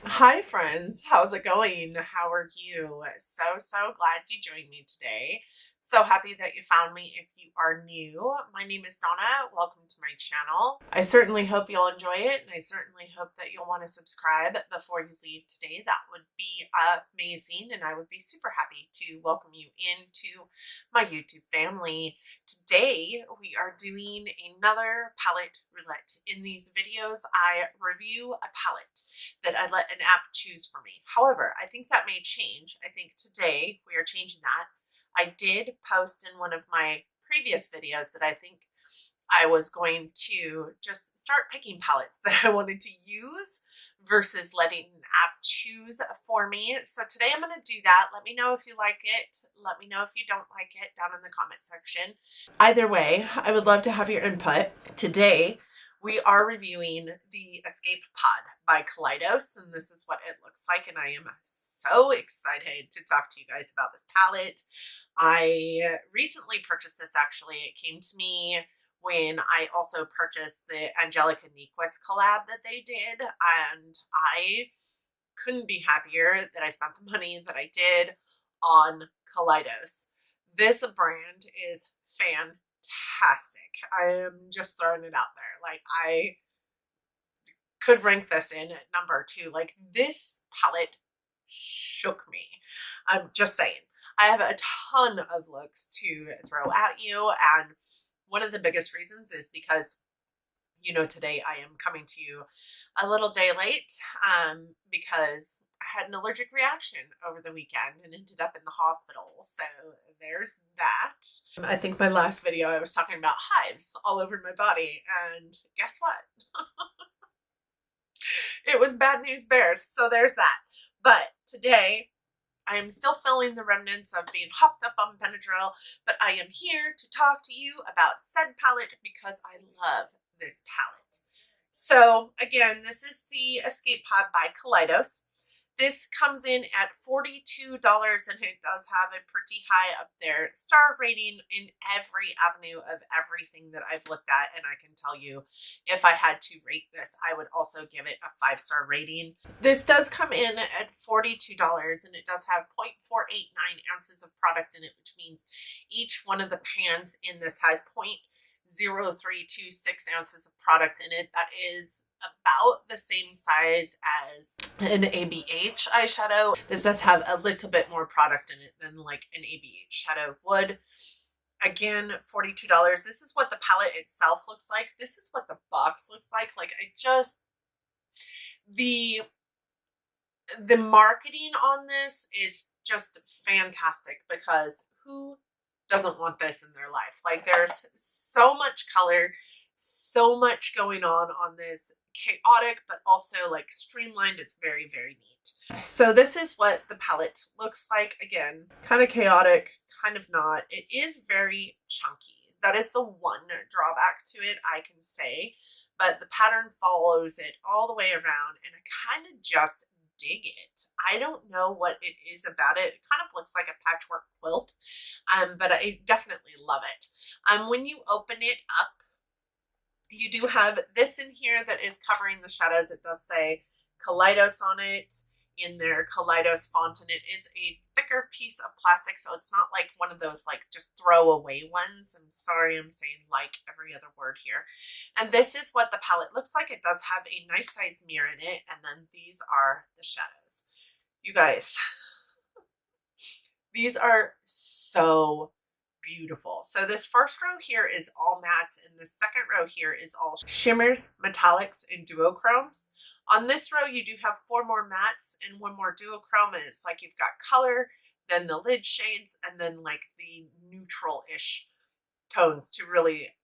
Hi friends, how's it going? How are you? So glad you joined me today. So happy that you found me if you are new. My name is Donna. Welcome to my channel. I certainly hope you'll enjoy it, and I certainly hope that you'll want to subscribe before you leave today. That would be amazing, and I would be super happy to welcome you into my YouTube family. Today we are doing another palette roulette. In these videos I review a palette that I let an app choose for me. However, I think that may change. I think today we are changing that. I did post in one of my previous videos that I think I was going to just start picking palettes that I wanted to use versus letting an app choose for me. So today I'm going to do that. Let me know if you like it. Let me know if you don't like it down in the comment section. Either way, I would love to have your input. Today, we are reviewing the Escape Pod by Kaleidos, and this is what it looks like, and I am so excited to talk to you guys about this palette. I recently purchased this, actually. It came to me when I also purchased the Angelica Nyquist collab that they did, and I couldn't be happier that I spent the money that I did on Kaleidos. This brand is fantastic. I am just throwing it out there. Like, I could rank this in at number 2. Like, this palette shook me. I'm just saying. I have a ton of looks to throw at you, and one of the biggest reasons is because, you know, today I am coming to you a little day late because I had an allergic reaction over the weekend and ended up in the hospital. So there's that. I think my last video I was talking about hives all over my body, and guess what? It was bad news bears, so there's that. But today I am still feeling the remnants of being hopped up on Benadryl, but I am here to talk to you about said palette because I love this palette. So again, this is the Escape Pod by Kaleidos. This comes in at $42, and it does have a pretty high up there star rating in every avenue of everything that I've looked at, and I can tell you, if I had to rate this, I would also give it a 5-star rating. This does come in at $42, and it does have 0.489 ounces of product in it, which means each one of the pans in this has 0.0326 ounces of product in it. That is about the same size as an ABH eyeshadow. This does have a little bit more product in it than like an ABH shadow would. Again, $42. This is what the palette itself looks like. This is what the box looks like. Like, I just, the marketing on this is just fantastic, because who doesn't want this in their life? Like, there's so much color, so much going on this, chaotic but also like streamlined. It's very, very neat. So this is what the palette looks like. Again, kind of chaotic, kind of not. It is very chunky. That is the one drawback to it, I can say, but the pattern follows it all the way around, and I kind of just dig it. I don't know what it is about it. It kind of looks like a patchwork quilt, but I definitely love it. When you open it up, you do have this in here that is covering the shadows. It does say Kaleidos on it in their Kaleidos font, and it is a thicker piece of plastic, so it's not like one of those like just throwaway ones. I'm sorry, I'm saying like every other word here. And this is what the palette looks like. It does have a nice size mirror in it, and then these are the shadows. You guys, these are so beautiful. So this first row here is all mattes, and the second row here is all shimmers, metallics, and duochromes. On this row, you do have 4 more mattes and 1 more duochrome, and it's like you've got color, then the lid shades, and then like the neutral-ish tones to really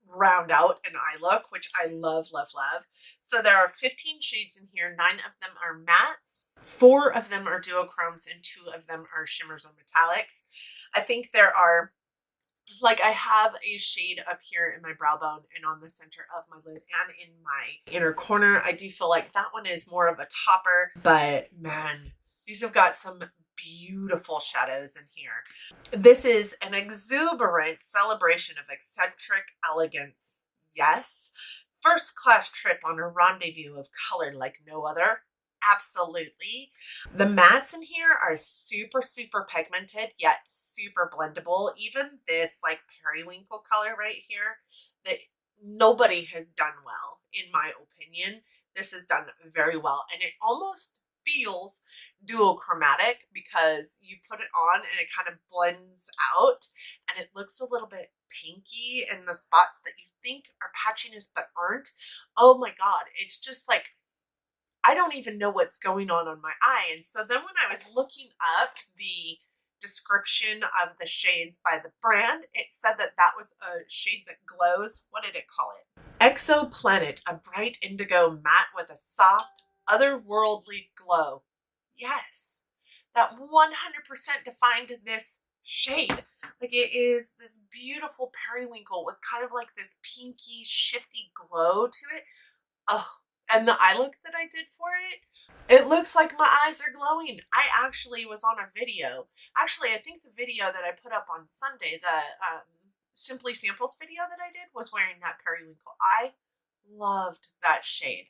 round out an eye look, which I love, love, love. So there are 15 shades in here. 9 of them are mattes, 4 of them are duochromes, and 2 of them are shimmers or metallics. I think there are, like, I have a shade up here in my brow bone and on the center of my lid and in my inner corner. I do feel like that one is more of a topper, but man, these have got some beautiful shadows in here. This is an exuberant celebration of eccentric elegance. Yes. First class trip on a rendezvous of color like no other. Absolutely. The mattes in here are super, super pigmented, yet super blendable. Even this like periwinkle color right here that nobody has done well, in my opinion. This is done very well. And it almost feels duochromatic because you put it on and it kind of blends out and it looks a little bit pinky in the spots that you think are patchiness but aren't. Oh my God. It's just like, I don't even know what's going on my eye. And so then when I was looking up the description of the shades by the brand, it said that that was a shade that glows. What did it call it? Exoplanet, a bright indigo matte with a soft, otherworldly glow. Yes, that 100% defined this shade. Like, it is this beautiful periwinkle with kind of like this pinky, shifty glow to it. Oh, and the eye look that I did for it looks like my eyes are glowing. I actually was on a video. Actually, I think the video that I put up on Sunday, the Simply Samples video that I did, was wearing that periwinkle. I loved that shade,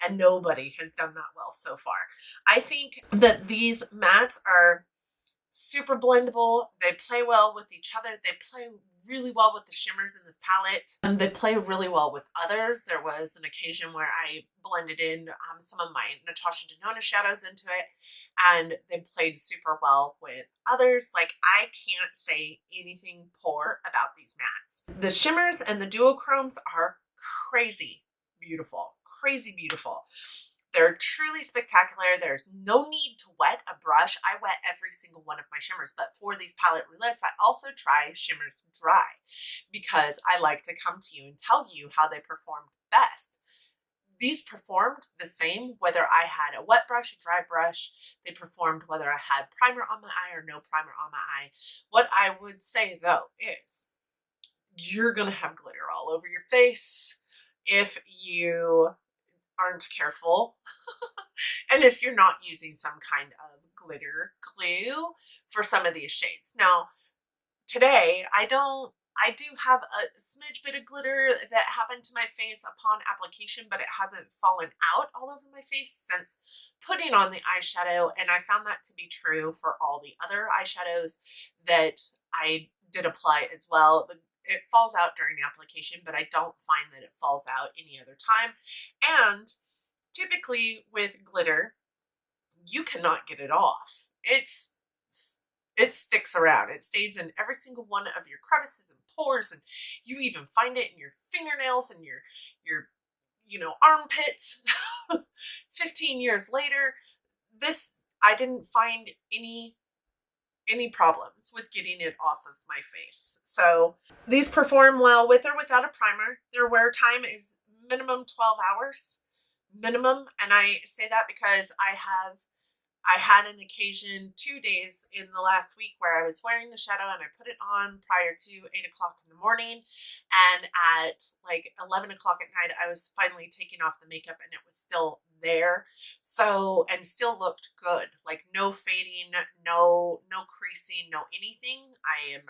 and nobody has done that well so far. I think that these mattes are super blendable. They play well with each other. They play really well with the shimmers in this palette. And they play really well with others. There was an occasion where I blended in some of my Natasha Denona shadows into it, and they played super well with others. Like, I can't say anything poor about these mattes. The shimmers and the duochromes are crazy beautiful. Crazy beautiful. They're truly spectacular. There's no need to wet a brush. I wet every single one of my shimmers, but for these palette roulettes, I also try shimmers dry because I like to come to you and tell you how they performed best. These performed the same whether I had a wet brush, a dry brush. They performed whether I had primer on my eye or no primer on my eye. What I would say though is you're going to have glitter all over your face if you aren't careful and if you're not using some kind of glitter glue for some of these shades. Now, today I do have a smidge bit of glitter that happened to my face upon application, but it hasn't fallen out all over my face since putting on the eyeshadow, and I found that to be true for all the other eyeshadows that I did apply as well. It falls out during the application, but I don't find that it falls out any other time. And typically with glitter, you cannot get it off. It sticks around. It stays in every single one of your crevices and pores, and you even find it in your fingernails and your armpits. 15 years later, I didn't find any problems with getting it off of my face. So these perform well with or without a primer. Their wear time is minimum 12 hours. Minimum. And I say that because I had an occasion 2 days in the last week where I was wearing the shadow and I put it on prior to 8 o'clock in the morning, and at like 11 o'clock at night I was finally taking off the makeup and it was still there. So, and still looked good. Like, no fading, no creasing, no anything. I am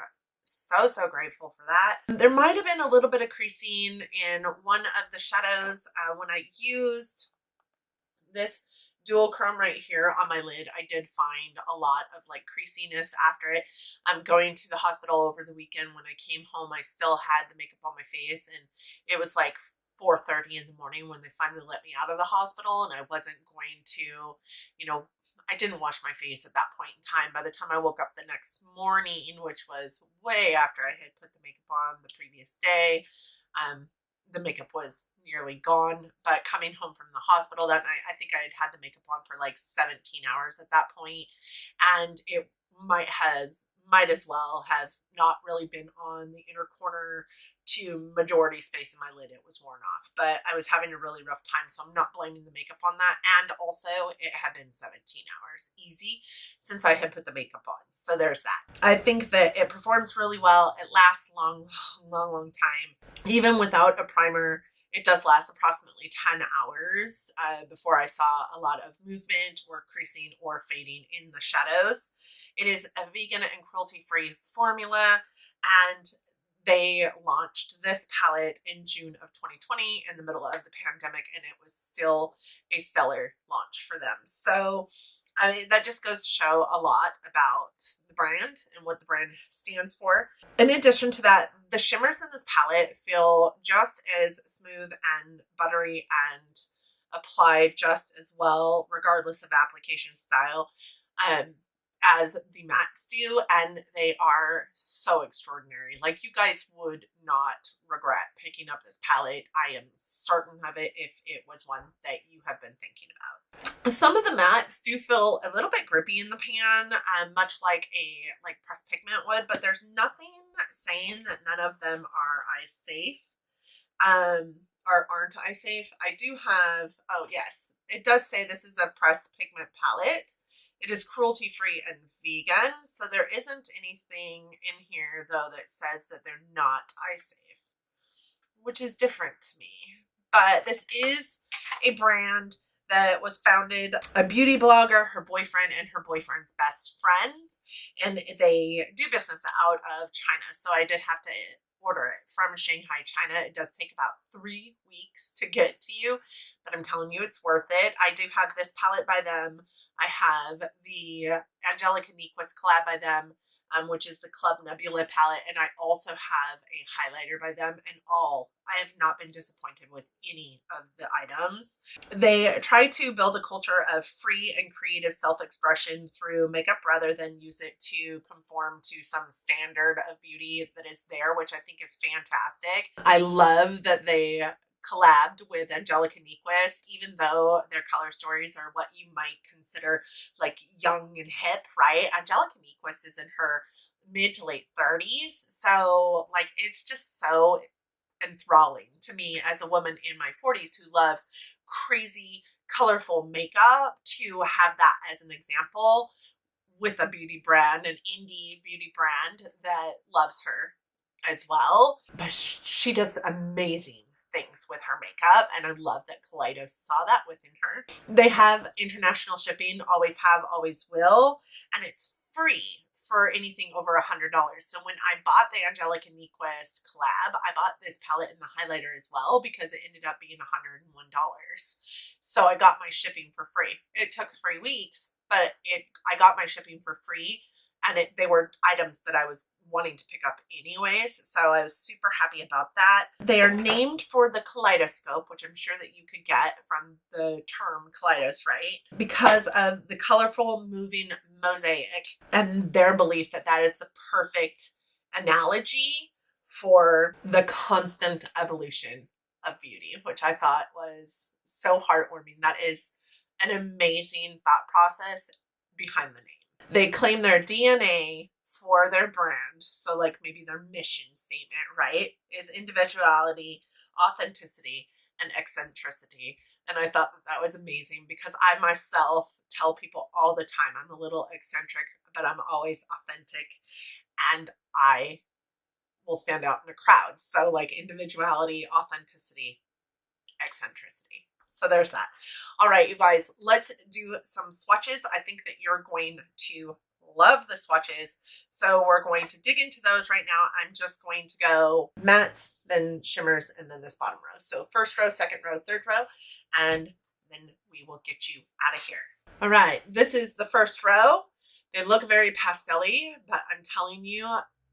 so grateful for that. There might have been a little bit of creasing in one of the shadows when I used this duochrome right here on my lid. I did find a lot of like creasiness after it. I'm going to the hospital over the weekend. When I came home, I still had the makeup on my face, and it was like 4:30 in the morning when they finally let me out of the hospital, and I wasn't going to, I didn't wash my face at that point in time. By the time I woke up the next morning, which was way after I had put the makeup on the previous day, the makeup was nearly gone. But coming home from the hospital that night, I think I had had the makeup on for like 17 hours at that point, and it might as well have not really been on the inner corner to majority space in my lid. It was worn off, but I was having a really rough time, so I'm not blaming the makeup on that. And also, it had been 17 hours easy since I had put the makeup on, so there's that. I think that it performs really well. It lasts long time. Even without a primer, it does last approximately 10 hours before I saw a lot of movement or creasing or fading in the shadows. It is a vegan and cruelty-free formula, and They launched this palette in June of 2020 in the middle of the pandemic, and it was still a stellar launch for them. So I mean, that just goes to show a lot about the brand and what the brand stands for. In addition to that, the shimmers in this palette feel just as smooth and buttery and applied just as well, regardless of application style, um, as the mattes do, and they are so extraordinary. Like, you guys would not regret picking up this palette. I am certain of it if it was one that you have been thinking about. Some of the mattes do feel a little bit grippy in the pan, much like a pressed pigment would, but there's nothing saying that none of them are eye safe. Or aren't eye safe. I do have, oh yes, it does say this is a pressed pigment palette. It is cruelty free and vegan, so there isn't anything in here though that says that they're not eye safe, which is different to me. But this is a brand that was founded, a beauty blogger, her boyfriend, and her boyfriend's best friend, and they do business out of China. So I did have to order it from Shanghai, China. It does take about 3 weeks to get to you, but I'm telling you, it's worth it. I do have this palette by them. I have the Angelica Nyquist collab by them, which is the Club Nebula palette, and I also have a highlighter by them, and I have not been disappointed with any of the items. They try to build a culture of free and creative self-expression through makeup rather than use it to conform to some standard of beauty that is there, which I think is fantastic. I love that they collabed with Angelica Nyquist, even though their color stories are what you might consider like young and hip, right? Angelica Nyquist is in her mid to late 30s, so like it's just so enthralling to me as a woman in my 40s who loves crazy colorful makeup to have that as an example with a beauty brand, an indie beauty brand that loves her as well. But she does amazing things with her makeup, and I love that Kaleidos saw that within her. They have international shipping, always have, always will, and it's free for anything over $100. So when I bought the Angelica Nyquist collab, I bought this palette and the highlighter as well because it ended up being $101. So I got my shipping for free. It took 3 weeks, but I got my shipping for free, and they were items that I was wanting to pick up anyways, so I was super happy about that. They are named for the kaleidoscope, which I'm sure that you could get from the term kaleidos, right? Because of the colorful moving mosaic and their belief that that is the perfect analogy for the constant evolution of beauty, which I thought was so heartwarming. That is an amazing thought process behind the name. They claim their DNA for their brand, so like maybe their mission statement, right, is individuality, authenticity, and eccentricity. And I thought that that was amazing because I myself tell people all the time I'm a little eccentric, but I'm always authentic, and I will stand out in a crowd. So like individuality, authenticity, eccentricity. So there's that. All right, you guys, let's do some swatches. I think that you're going to love the swatches. So we're going to dig into those right now. I'm just going to go mattes, then shimmers, and then this bottom row. So first row, second row, third row, and then we will get you out of here. All right, this is the first row. They look very pastel-y, but I'm telling you,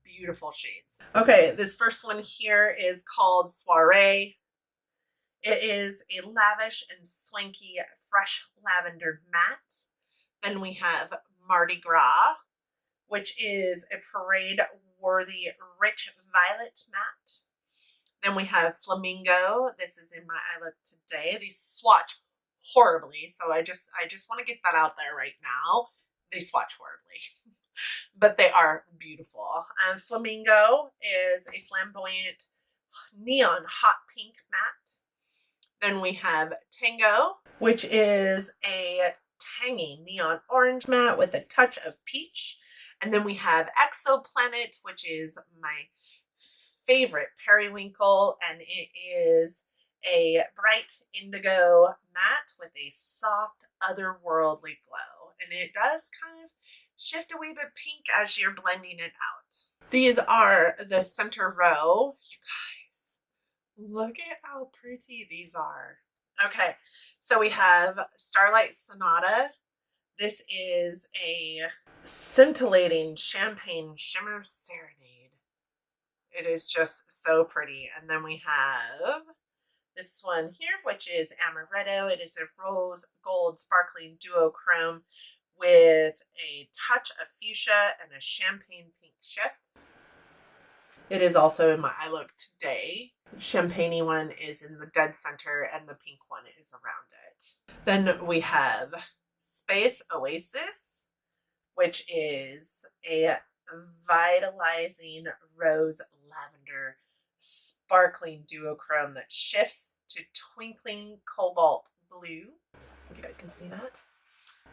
beautiful shades. Okay, this first one here is called Soiree. It is a lavish and swanky fresh lavender matte. Then we have Mardi Gras, which is a parade-worthy rich violet matte. Then we have Flamingo. This is in my eye look today. These swatch horribly, so I just want to get that out there right now. They swatch horribly, but they are beautiful. Flamingo is a flamboyant neon hot pink matte. Then we have Tango, which is a tangy neon orange matte with a touch of peach. And then we have Exoplanet, which is my favorite periwinkle, and it is a bright indigo matte with a soft otherworldly glow. And it does kind of shift a wee bit pink as you're blending it out. These are the center row. You guys, look at how pretty these are. Okay, so we have Starlight Sonata. This is a scintillating champagne shimmer serenade. It is just so pretty. And then we have this one here, which is Amaretto. It is a rose gold sparkling duochrome with a touch of fuchsia and a champagne pink shift. It is also in my eye look today. The champagne one is in the dead center and the pink one is around it. Then we have Space Oasis, which is a vitalizing rose lavender sparkling duochrome that shifts to twinkling cobalt blue. You guys can see that.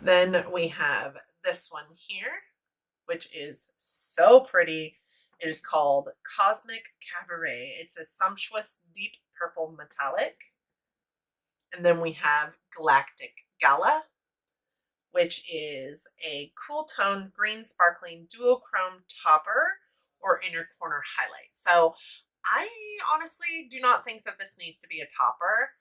Then we have this one here, which is so pretty. It is called Cosmic Cabaret. It's a sumptuous deep purple metallic. And then we have Galactic Gala, which is a cool tone green sparkling duochrome topper or inner corner highlight. So I honestly do not think that this needs to be a topper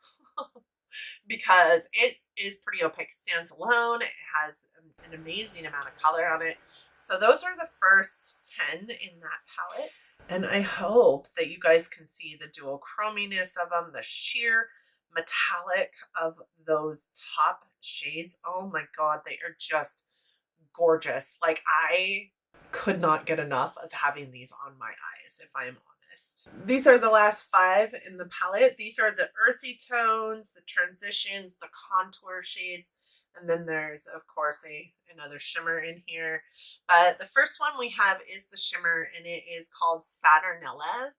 because it is pretty opaque. It stands alone. It has an amazing amount of color on it. So those are the first 10 in that palette. And I hope that you guys can see the duochrominess of them, the sheer metallic of those top shades. Oh my god, they are just gorgeous. Like, I could not get enough of having these on my eyes, if I am honest. These are the last 5 in the palette. These are the earthy tones, the transitions, the contour shades, and then there's, of course, another shimmer in here. But the first one we have is the shimmer, and it is called Saturnalia.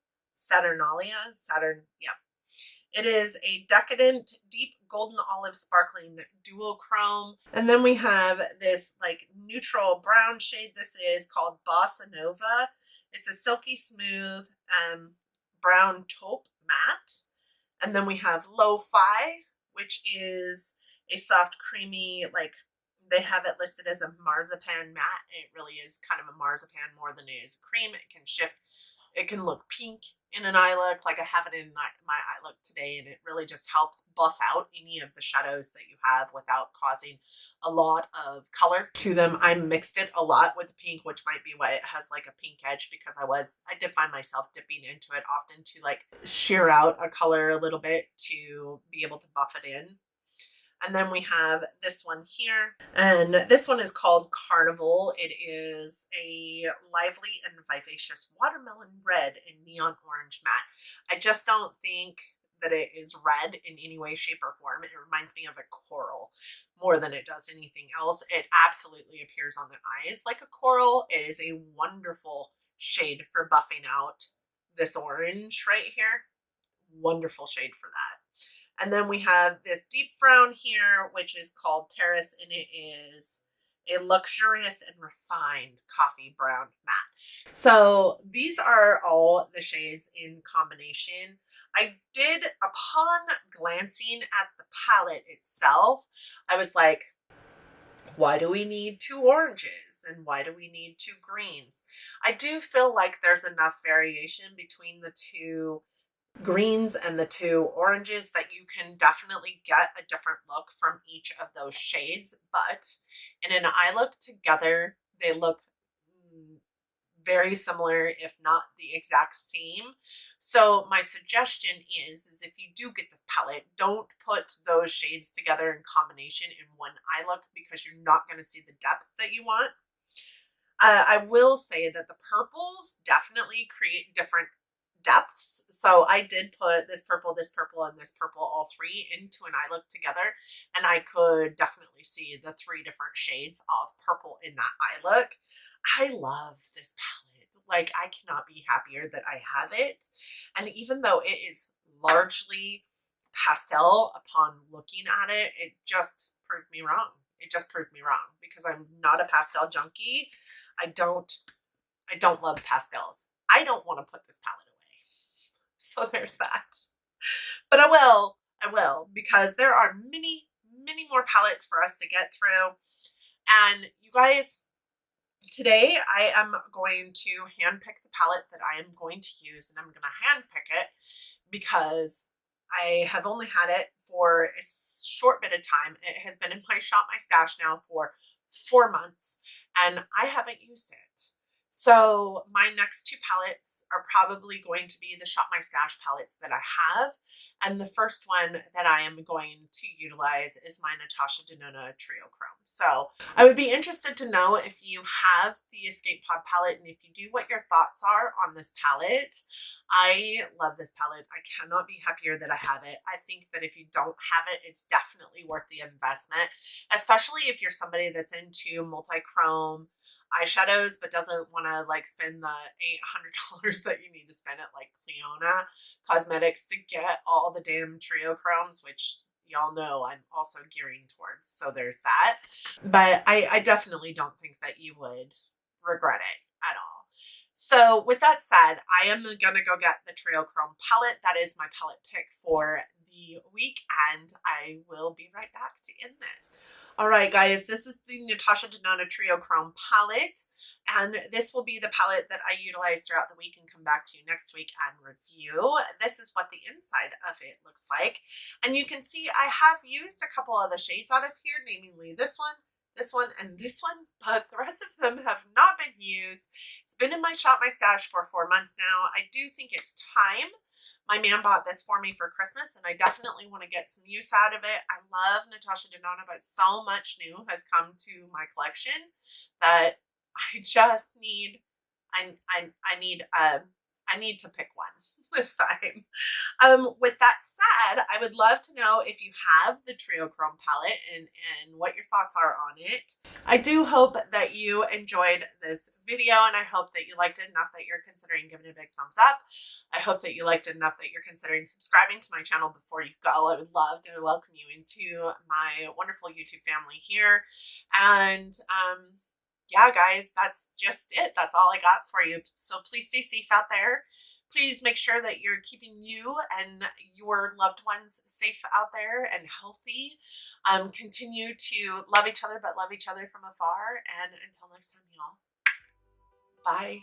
It is a decadent, deep golden olive sparkling duochrome. And then we have this like neutral brown shade. This is called Bossa Nova. It's a silky smooth brown taupe matte. And then we have Lo-Fi, which is a soft, creamy, like they have it listed as a marzipan matte. It really is kind of a marzipan more than it is cream. It can shift. It can look pink in an eye look, like I have it in my eye look today, and it really just helps buff out any of the shadows that you have without causing a lot of color to them. I mixed it a lot with the pink, which might be why it has like a pink edge, because I did find myself dipping into it often to like sheer out a color a little bit to be able to buff it in. And then we have this one here, and this one is called Carnival. It is a lively and vivacious watermelon red and neon orange matte. I just don't think that it is red in any way, shape, or form. It reminds me of a coral more than it does anything else. It absolutely appears on the eyes like a coral. It is a wonderful shade for buffing out this orange right here. Wonderful shade for that. And then we have this deep brown here, which is called Terrace, and it is a luxurious and refined coffee brown matte. So these are all the shades in combination. I did, upon glancing at the palette itself, I was like, why do we need 2 oranges? And why do we need 2 greens? I do feel like there's enough variation between the 2 greens and the 2 oranges that you can definitely get a different look from each of those shades, but in an eye look together, they look very similar, if not the exact same. So my suggestion is if you do get this palette, don't put those shades together in combination in one eye look, because you're not going to see the depth that you want. I will say that the purples definitely create different depths. So I did put this purple, and this purple, all 3 into an eye look together, and I could definitely see the 3 different shades of purple in that eye look. I love this palette. Like, I cannot be happier that I have it. And even though it is largely pastel, upon looking at it, it just proved me wrong. It just proved me wrong, because I'm not a pastel junkie. I don't love pastels. I don't want to put this palette away. So there's that. But I will, because there are many more palettes for us to get through. And you guys, Today I am going to hand pick the palette that I am going to use, and I'm going to hand pick it because I have only had it for a short bit of time. It has been in my shop, my stash now for 4 months, and I haven't used it. So my next two palettes are probably going to be the Shop My Stash palettes that I have. And the first one that I am going to utilize is my Natasha Denona Trio Chrome. So I would be interested to know if you have the Escape Pod palette, and if you do, what your thoughts are on this palette. I love this palette. I cannot be happier that I have it. I think that if you don't have it, it's definitely worth the investment, especially if you're somebody that's into multi-chrome eyeshadows but doesn't want to like spend the $800 that you need to spend at like Leona Cosmetics to get all the damn trio chromes, which y'all know I'm also gearing towards. So there's that. But I definitely don't think that you would regret it at all. So with that said, I am going to go get the Trio Chrome palette. That is my palette pick for the week, and I will be right back to end this. All right, guys, this is the Natasha Denona Trio Chrome palette, and this will be the palette that I utilize throughout the week and come back to you next week and review. This is what the inside of it looks like, and you can see I have used a couple of the shades out of here, namely this one, and this one, but the rest of them have not been used. It's been in my shop, my stash for 4 months now. I do think it's time. My man bought this for me for Christmas, and I definitely want to get some use out of it. I love Natasha Denona, but so much new has come to my collection that I just need, I need to pick one this time. With that said, I would love to know if you have the Trio Chrome palette and what your thoughts are on it. I do hope that you enjoyed this video, and I hope that you liked it enough that you're considering giving it a big thumbs up. I hope that you liked it enough that you're considering subscribing to my channel before you go. I would love to welcome you into my wonderful YouTube family here. And yeah, guys, that's just it. That's all I got for you. So please stay safe out there. Please make sure that you're keeping you and your loved ones safe out there and healthy. Continue to love each other, but love each other from afar. And until next time, y'all. Bye.